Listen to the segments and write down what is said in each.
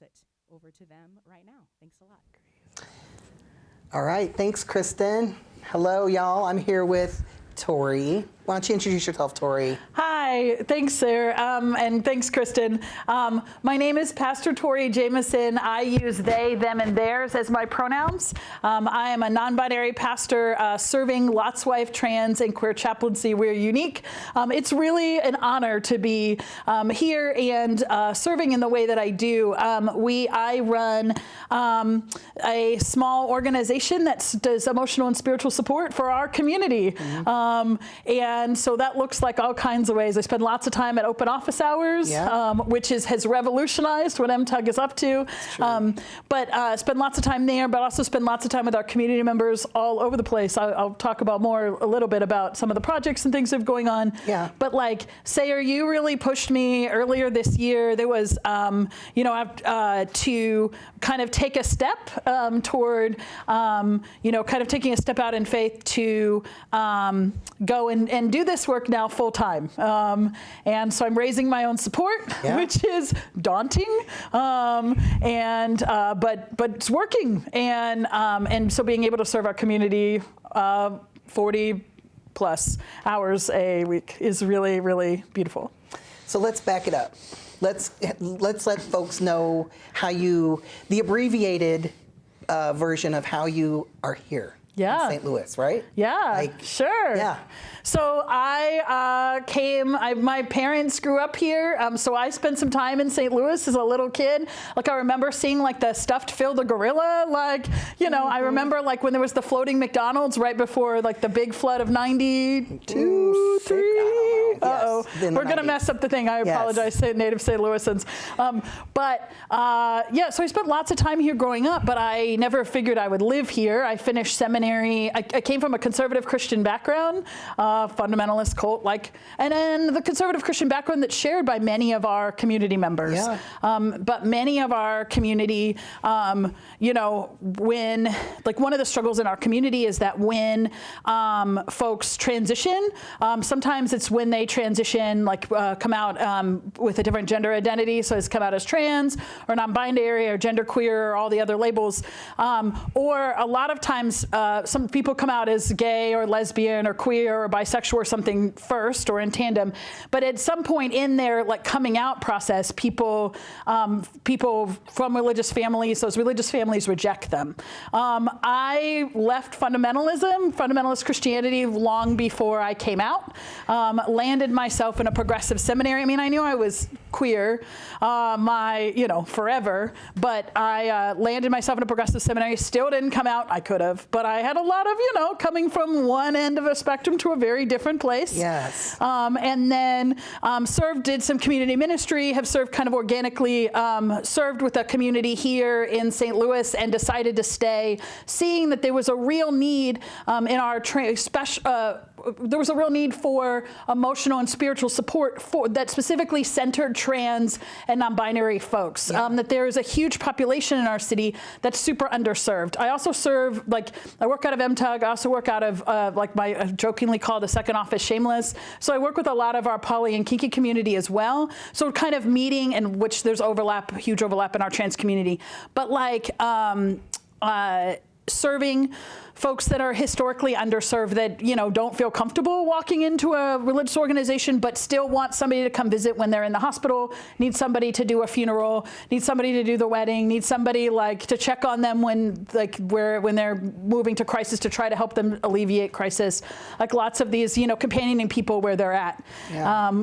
it over to them right now. Thanks a lot. All right, thanks, Kristen. Hello, y'all. I'm here with Tori. Why don't you introduce yourself, Tori? Hi, thanks, sir, and thanks, Kristen. My name is Pastor Tori Jameson. I use they, them, and theirs as my pronouns. I am a non-binary pastor serving Lot's wife, trans, and queer chaplaincy. We're unique. It's really an honor to be here and serving in the way that I do. I run a small organization that does emotional and spiritual support for our community. And so that looks like all kinds of ways. I spend lots of time at open office hours, which has revolutionized what MTUG is up to. But spend lots of time there, but also spend lots of time with our community members all over the place. I'll talk about a little bit about some of the projects and things that are going on. Yeah. But like, Sayer, you really pushed me earlier this year. There was, to kind of take a step toward, kind of taking a step out in faith to go and do this work now full time. And so I'm raising my own support, which is daunting, but it's working. And so being able to serve our community 40 plus hours a week is really, really beautiful. So let's back it up. Let's let folks know how the abbreviated version of how you are here. Yeah. In St. Louis, right? Yeah, sure. Yeah. So my parents grew up here, so I spent some time in St. Louis as a little kid. Like, I remember seeing like the stuffed Phil the gorilla, I remember like when there was the floating McDonald's right before like the big flood of 92, 3. Uh-oh. Yes, we're going to mess up the thing. I apologize, native St. Louisans. So I spent lots of time here growing up, but I never figured I would live here. I finished seminary. I came from a conservative Christian background, fundamentalist cult, and then the conservative Christian background that's shared by many of our community members. Yeah. But many of our community, when, one of the struggles in our community is that when folks transition, sometimes it's when they transition, come out with a different gender identity, so it's come out as trans or non-binary or genderqueer or all the other labels, or a lot of times some people come out as gay or lesbian or queer or bisexual or something first or in tandem, but at some point in their coming out process, people from religious families, those religious families reject them. I left fundamentalist Christianity long before I came out, landed myself in a progressive seminary. I mean, I knew I was queer forever, but I landed myself in a progressive seminary, still didn't come out. I could have, but I had a lot of, coming from one end of a spectrum to a very different place. Yes. And then did some community ministry, have served kind of organically, served with a community here in St. Louis and decided to stay, seeing that there was a real need in our there was a real need for emotional and spiritual support that specifically centered trans and non-binary folks. That there is a huge population in our city that's super underserved. I also serve, I work out of MTUG. I also work out of my jokingly called a second office, Shameless. So I work with a lot of our poly and kinky community as well. So kind of meeting, in which there's huge overlap in our trans community. But serving folks that are historically underserved that, don't feel comfortable walking into a religious organization, but still want somebody to come visit when they're in the hospital, need somebody to do a funeral, need somebody to do the wedding, need somebody to check on them when they're moving to crisis to try to help them alleviate crisis. Lots of these, companioning people where they're at,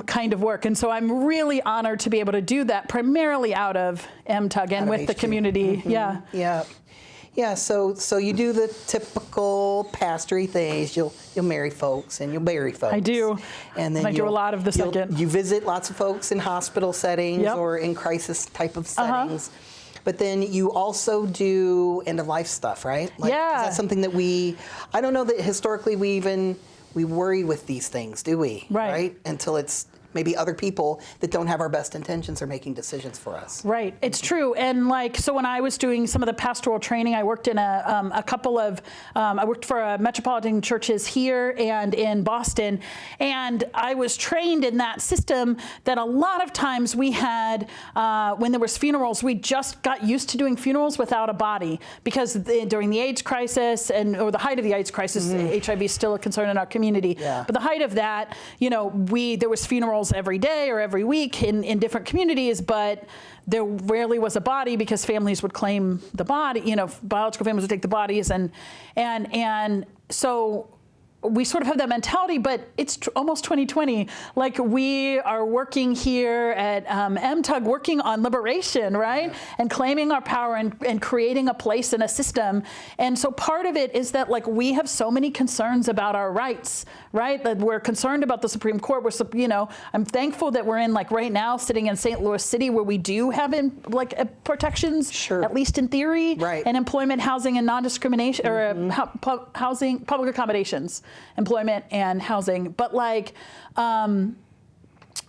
kind of work. And so I'm really honored to be able to do that primarily out of MTUG and with the community. Mm-hmm. Yeah. Yeah. Yeah, so you do the typical pastory things. You'll marry folks and you'll bury folks. I do. And then I do a lot of the second. You visit lots of folks in hospital settings or in crisis type of settings. But then you also do end of life stuff, right? That's something that I don't know that historically we worry with these things, do we? Right. Until it's maybe other people that don't have our best intentions are making decisions for us. Right, it's true. And like, so when I was doing some of the pastoral training, I worked in a couple of, I worked for metropolitan churches here and in Boston, and I was trained in that system that a lot of times we had, when there was funerals, we just got used to doing funerals without a body, because during the AIDS crisis or the height of the AIDS crisis, HIV is still a concern in our community. Yeah. But the height of that, you know, there was funerals every day or every week in different communities, but there rarely was a body because families would claim the body, you know, biological families would take the bodies, and so we sort of have that mentality, but it's almost 2020. Like, we are working here at MTUG, working on liberation, right? Yeah. And claiming our power and creating a place and a system. And so part of it is that, like, we have so many concerns about our rights, right? That we're concerned about the Supreme Court. We're, you know, I'm thankful that we're in, like, right now, sitting in St. Louis City, where we do have protections, sure, at least in theory, right, and employment, housing, and non-discrimination, or housing, public accommodations. Employment and housing, but like,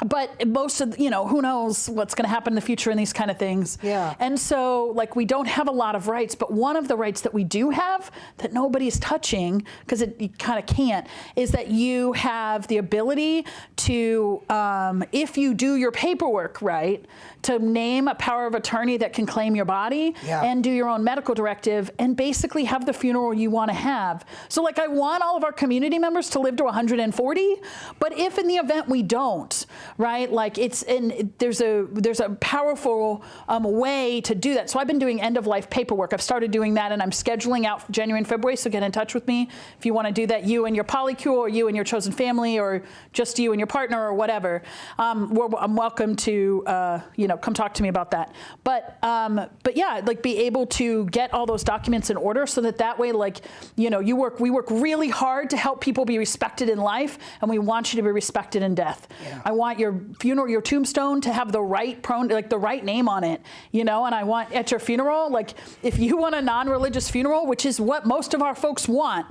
but most of, you know, who knows what's going to happen in the future in these kind of things. Yeah. And so, like, we don't have a lot of rights, but one of the rights that we do have that nobody's touching, because you kind of can't, is that you have the ability to, if you do your paperwork right, to name a power of attorney that can claim your body, yeah, and do your own medical directive, and basically have the funeral you want to have. So, like, I want all of our community members to live to 140, but if in the event we don't, right, like, there's a powerful way to do that. So I've been doing end of life paperwork. I've started doing that, and I'm scheduling out January and February. So get in touch with me if you want to do that. You and your polycule, or you and your chosen family, or just you and your partner, or whatever. I'm welcome to you know, come talk to me about that. But yeah, like, be able to get all those documents in order, so that way, like, you know, we work really hard to help people be respected in life, and we want you to be respected in death. Yeah. I want your funeral, your tombstone, to have the right the right name on it, you know. And I want at your funeral, like, if you want a non-religious funeral, which is what most of our folks want,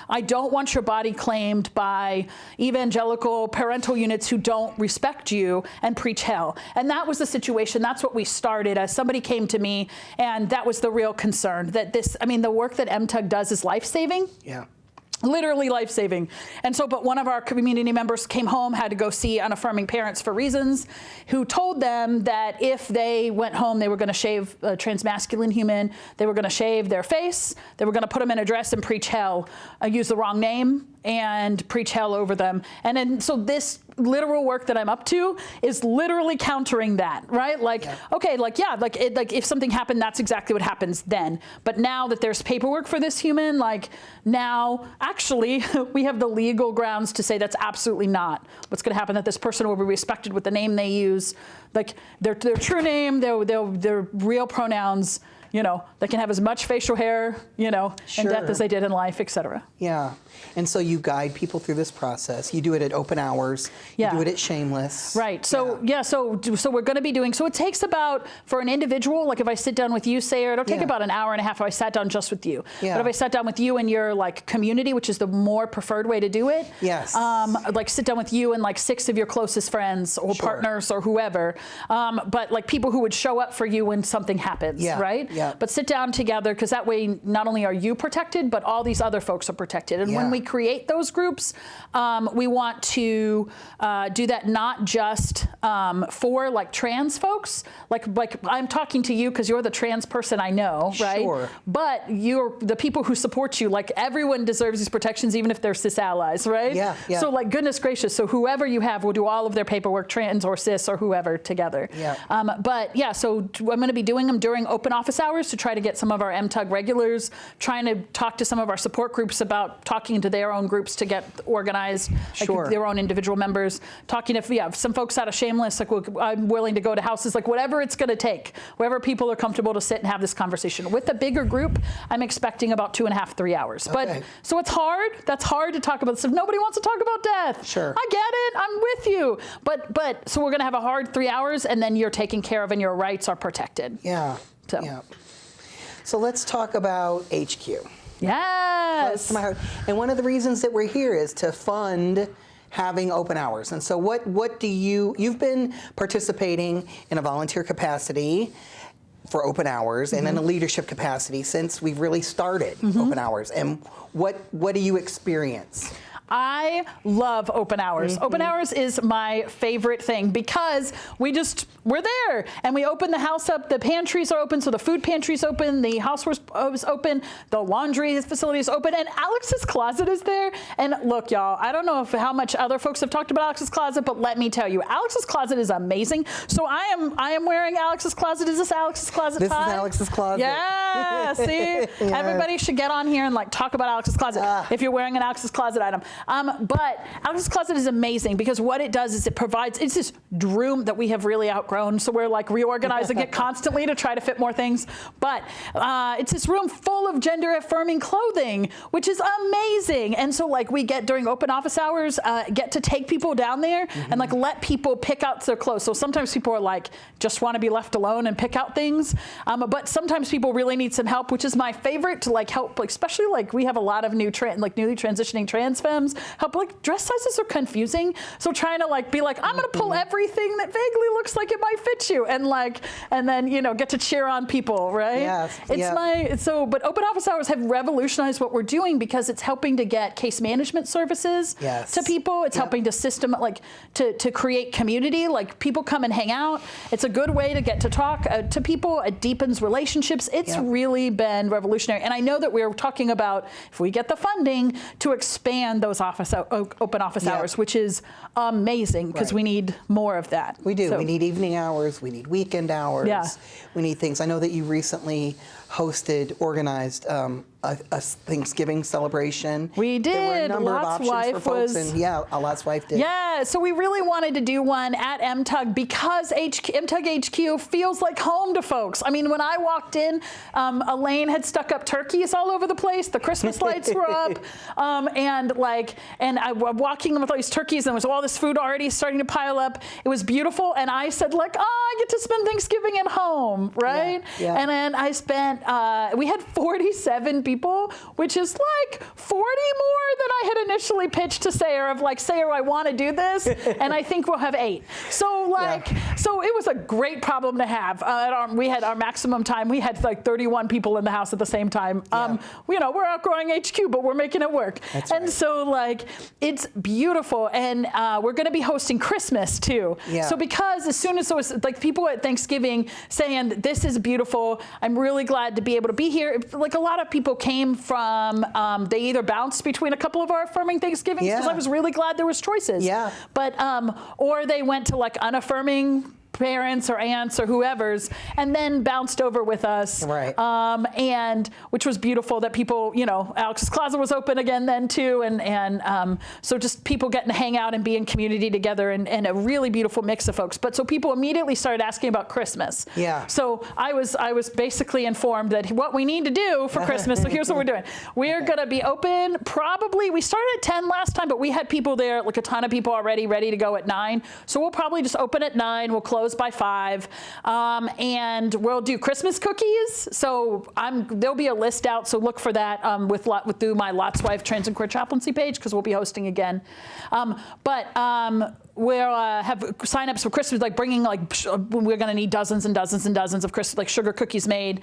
I don't want your body claimed by evangelical parental units who don't respect you and preach hell. And that was the situation. That's what we started as. Somebody came to me, and that was the real concern, that the work that MTUG does is life-saving. Yeah. Literally life-saving. And so, but one of our community members came home, had to go see unaffirming parents for reasons, who told them that if they went home, they were going to shave a transmasculine human, they were going to shave their face, they were going to put them in a dress and preach hell, use the wrong name, and preach hell over them. And then, so this literal work that I'm up to is literally countering that, right? Like, yeah, okay, like, yeah, like, if something happened, that's exactly what happens then. But now that there's paperwork for this human, like, now, actually, we have the legal grounds to say that's absolutely not what's going to happen, that this person will be respected with the name they use, like, their true name, their real pronouns, you know, they can have as much facial hair, you know, sure, in death as they did in life, et cetera. Yeah. And so you guide people through this process. You do it at open hours. Yeah. You do it at Shameless. Right. So, yeah, so we're going to be doing, so it takes about, for an individual, like, if I sit down with you, Sayer, it'll take about an hour and a half if I sat down just with you. Yeah. But if I sat down with you and your, like, community, which is the more preferred way to do it. Yes. Like, sit down with you and, like, 6 of your closest friends or sure, partners or whoever. But, like, people who would show up for you when something happens, yeah, right? Yeah. But sit down together, because that way not only are you protected, but all these other folks are protected. And when we create those groups, we want to do that not just for, like, trans folks. Like I'm talking to you because you're the trans person I know, right? Sure. But you're the people who support you. Like, everyone deserves these protections, even if they're cis allies, right? Yeah, yeah. So, like, goodness gracious, so whoever you have will do all of their paperwork, trans or cis or whoever, together. Yeah. But yeah, so I'm going to be doing them during open office hours to try to get some of our MTUG regulars, trying to talk to some of our support groups about talking to their own groups to get organized, sure, like, their own individual members, talking to some folks out of Shameless, like, I'm willing to go to houses, like, whatever it's going to take, wherever people are comfortable to sit and have this conversation. With a bigger group, I'm expecting about 2.5, 3 hours. Okay. But so it's hard. That's hard to talk about stuff. Nobody wants to talk about death. Sure. I get it. I'm with you. But so we're going to have a hard 3 hours, and then you're taken care of and your rights are protected. Yeah. So. Yeah. So let's talk about HQ. Yes. Close to my heart. And one of the reasons that we're here is to fund having open hours. And so what do you've been participating in a volunteer capacity for open hours and in a leadership capacity since we've really started open hours. And what do you experience? I love open hours. Open hours is my favorite thing because we're there and we open the house up. The pantries are open, so the food pantry's open, the housewares is open, the laundry facility is open, and Alex's closet is there. And look, y'all, I don't know how much other folks have talked about Alex's closet, but let me tell you, Alex's closet is amazing. So I am wearing Alex's closet. Is this Alex's closet tie? This is Alex's closet. Yeah, see? Yeah. Everybody should get on here and like talk about Alex's closet if you're wearing an Alex's closet item. But Alex's closet is amazing because what it does is it's this room that we have really outgrown. So we're like reorganizing it constantly to try to fit more things. But it's this room full of gender affirming clothing, which is amazing. And so like we get during open office hours, get to take people down there and like let people pick out their clothes. So sometimes people are like, just want to be left alone and pick out things. But sometimes people really need some help, which is my favorite to like help, like, especially like we have a lot of newly transitioning trans femmes. Help, like dress sizes are confusing, so trying to like be like, I'm gonna pull everything that vaguely looks like it might fit you, and then get to cheer on people, right? Yes. But open office hours have revolutionized what we're doing because it's helping to get case management services to people. It's helping to to create community. Like people come and hang out. It's a good way to get to talk to people. It deepens relationships. It's really been revolutionary. And I know that we're talking about if we get the funding to expand those open office hours, which is amazing because we need more of that. We do. So, we need evening hours. We need weekend hours. Yeah. We need things. I know that you recently organized a Thanksgiving celebration. We did. There were a number of options Wife for folks, was, and Lot's Wife did. Yeah, so we really wanted to do one at MTUG because MTUG HQ feels like home to folks. I mean, when I walked in, Elaine had stuck up turkeys all over the place. The Christmas lights were up, and I'm walking with all these turkeys, and there was all this food already starting to pile up. It was beautiful, and I said I get to spend Thanksgiving at home, right? Yeah. And then I spent. We had 47 people, which is like 40 more than I had initially pitched to Sayer of like, Sayer, I want to do this, and I think we'll have 8. So so it was a great problem to have. We had our maximum time. We had like 31 people in the house at the same time. We're outgrowing HQ, but we're making it work. So it's beautiful, and we're going to be hosting Christmas too. Yeah. So because as soon as it was like people at Thanksgiving saying this is beautiful, I'm really glad to be able to be here. Like a lot of people came from, they either bounced between a couple of our affirming Thanksgivings because I was really glad there was choices. Yeah. But, or they went to like unaffirming parents or aunts or whoever's and then bounced over with us. Right. And which was beautiful that people, Alex's closet was open again then too. And so just people getting to hang out and be in community together and a really beautiful mix of folks. But so people immediately started asking about Christmas. Yeah. So I was basically informed that what we need to do for Christmas. So here's what we're doing. We're going to be open probably, we started at 10 last time, but we had people there, like a ton of people already ready to go at 9. So we'll probably just open at 9. We'll close by 5, and we'll do Christmas cookies. So there'll be a list out. So look for that through my Lot's Wife Trans and Queer Chaplaincy page because we'll be hosting again. We'll have signups for Christmas, like bringing we're going to need dozens and dozens and dozens of Christmas sugar cookies made,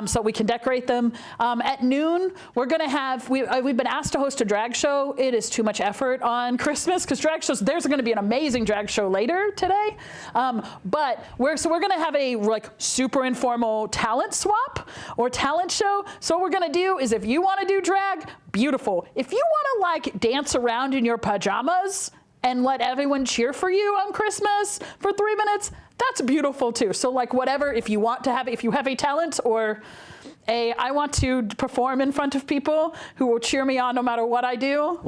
so we can decorate them. At noon, we're going to have we've been asked to host a drag show. It is too much effort on Christmas because drag shows. There's going to be an amazing drag show later today, but we're going to have a super informal talent swap or talent show. So what we're going to do is if you want to do drag, beautiful. If you want to dance around in your pajamas and let everyone cheer for you on Christmas for 3 minutes, that's beautiful too. So whatever, if you have a talent or I want to perform in front of people who will cheer me on no matter what I do,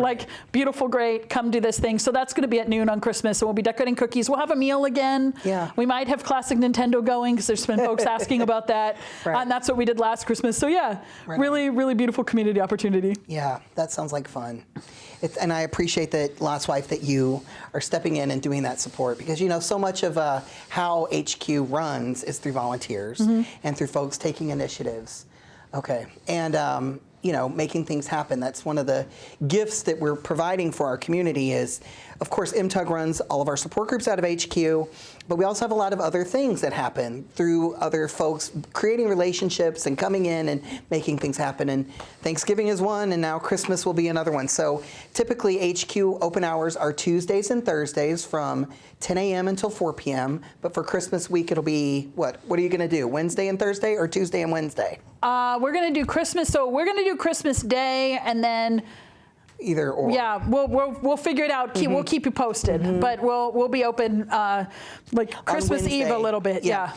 beautiful, great, come do this thing. So that's going to be at noon on Christmas, and we'll be decorating cookies. We'll have a meal again. Yeah. We might have classic Nintendo going because there's been folks asking about that. Right. And that's what we did last Christmas. So yeah, really, really beautiful community opportunity. Yeah, that sounds like fun. And I appreciate that, Lot's Wife, that you are stepping in and doing that support because, so much of how HQ runs is through volunteers and through folks taking initiatives. Okay. And, making things happen. That's one of the gifts that we're providing for our community is, of course, MTUG runs all of our support groups out of HQ, but we also have a lot of other things that happen through other folks creating relationships and coming in and making things happen. And Thanksgiving is one, and now Christmas will be another one. So typically HQ open hours are Tuesdays and Thursdays from 10 a.m. until 4 p.m. But for Christmas week, it'll be what? What are you going to do? Wednesday and Thursday or Tuesday and Wednesday? We're going to do Christmas. So we're going to do Christmas Day and then either or. Yeah, we'll figure it out. We'll keep you posted, but we'll be open like Christmas Eve a little bit. Yeah.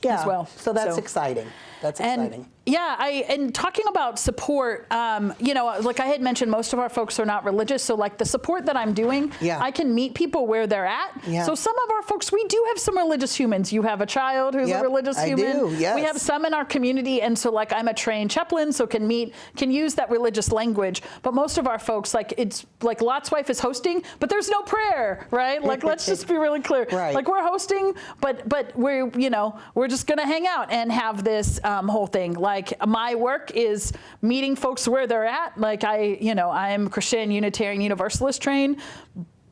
Yeah. As well. So that's exciting. That's exciting. And talking about support, like I had mentioned, most of our folks are not religious. So like the support that I'm doing, I can meet people where they're at. Yeah. So some of our folks, we do have some religious humans. You have a child who's a religious human. I do, yes. We have some in our community. And so like I'm a trained chaplain, so can use that religious language. But most of our folks, like it's like Lot's wife is hosting, but there's no prayer, right? Like let's just be really clear. Right. Like we're hosting, but we're just going to hang out and have this whole thing. Like my work is meeting folks where they're at. Like I'm Christian, Unitarian, Universalist trained,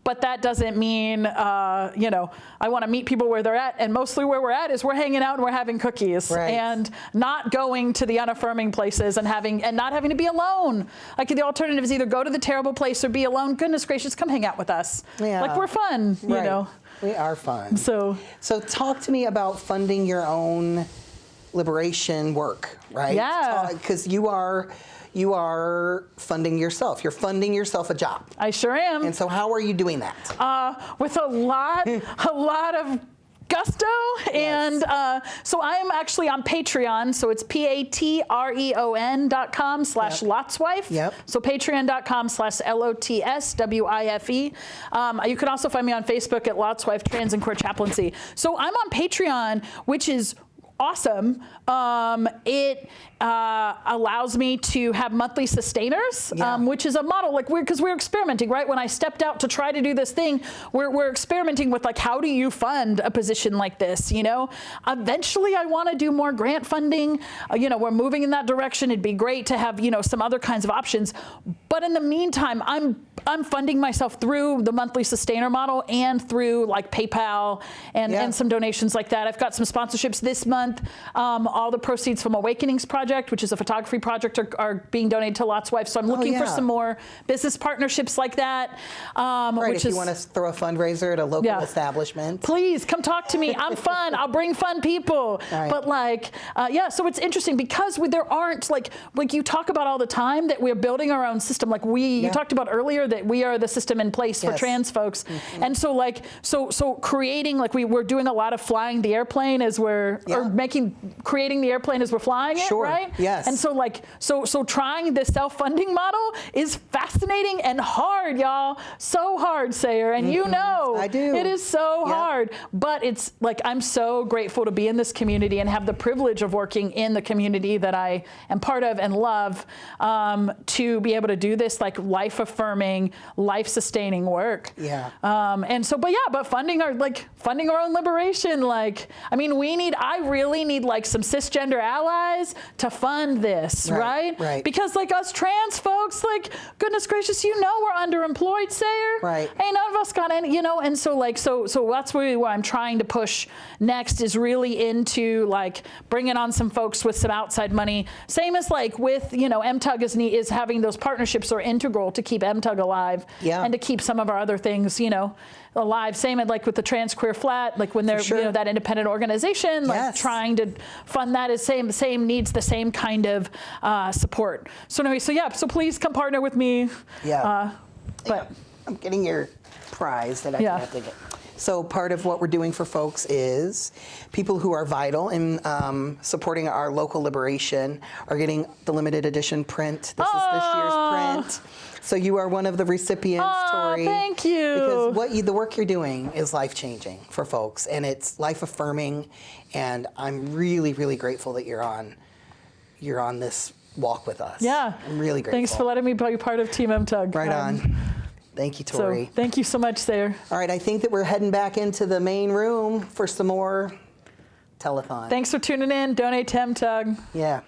but that doesn't mean, I want to meet people where they're at. And mostly where we're at is we're hanging out and we're having cookies and not going to the unaffirming places and not having to be alone. Like the alternative is either go to the terrible place or be alone. Goodness gracious, come hang out with us. Yeah. Like we're fun, you know. We are fun. So talk to me about funding your own liberation work, right? Yeah. Because you are funding yourself. You're funding yourself a job. I sure am. And so how are you doing that? With a lot of gusto. And so I'm actually on Patreon. So it's patreon.com/lotswife. Yep. So patreon.com/LOTSWIFE. You can also find me on Facebook at Lotswife Trans and Queer Chaplaincy. So I'm on Patreon, which is awesome. It allows me to have monthly sustainers, which is a model because we're experimenting, right? When I stepped out to try to do this thing, we're experimenting with like, how do you fund a position like this? Eventually I want to do more grant funding. We're moving in that direction. It'd be great to have, some other kinds of options. But in the meantime, I'm funding myself through the monthly sustainer model and through like PayPal and some donations like that. I've got some sponsorships this month. All the proceeds from Awakenings Project, which is a photography project, are being donated to Lot's Wife. So I'm looking for some more business partnerships like that. If you want to throw a fundraiser at a local establishment. Please come talk to me. I'm fun. I'll bring fun people. Right. But so it's interesting because there aren't like you talk about all the time that we're building our own system. Like you talked about earlier that we are the system in place for trans folks. And so so creating we're doing a lot of flying the airplane as we're creating the airplane as we're flying it, right? Yes. And so so trying this self-funding model is fascinating and hard, y'all. So hard, Sayer, and I do. It is so hard. But it's I'm so grateful to be in this community and have the privilege of working in the community that I am part of and love, to be able to do this life-affirming, life-sustaining work. Yeah. But funding our own liberation. I really need some cisgender allies to fund this, right? Right. Because us trans folks, goodness gracious, we're underemployed, Sayer. Right. Ain't none of us got any, and so that's really what I'm trying to push next is really into bringing on some folks with some outside money. Same as with, MTUG is having those partnerships are integral to keep MTUG alive and to keep some of our other things, alive. Same with the Trans Queer Flat, when they're that independent organization, trying to fund that is same needs the same kind of support. So anyway, so please come partner with me. But I'm getting your prize that I have to get. So part of what we're doing for folks is people who are vital in supporting our local liberation are getting the limited edition print. This is this year's print. So you are one of the recipients, Tori. Thank you. Because the work you're doing is life-changing for folks, and it's life-affirming, and I'm really, really grateful that you're on this walk with us. Yeah. I'm really grateful. Thanks for letting me be part of Team MTUG. Right on. Thank you, Tori. So, thank you so much, Sayer. All right, I think that we're heading back into the main room for some more telethon. Thanks for tuning in. Donate to MTUG. Yeah.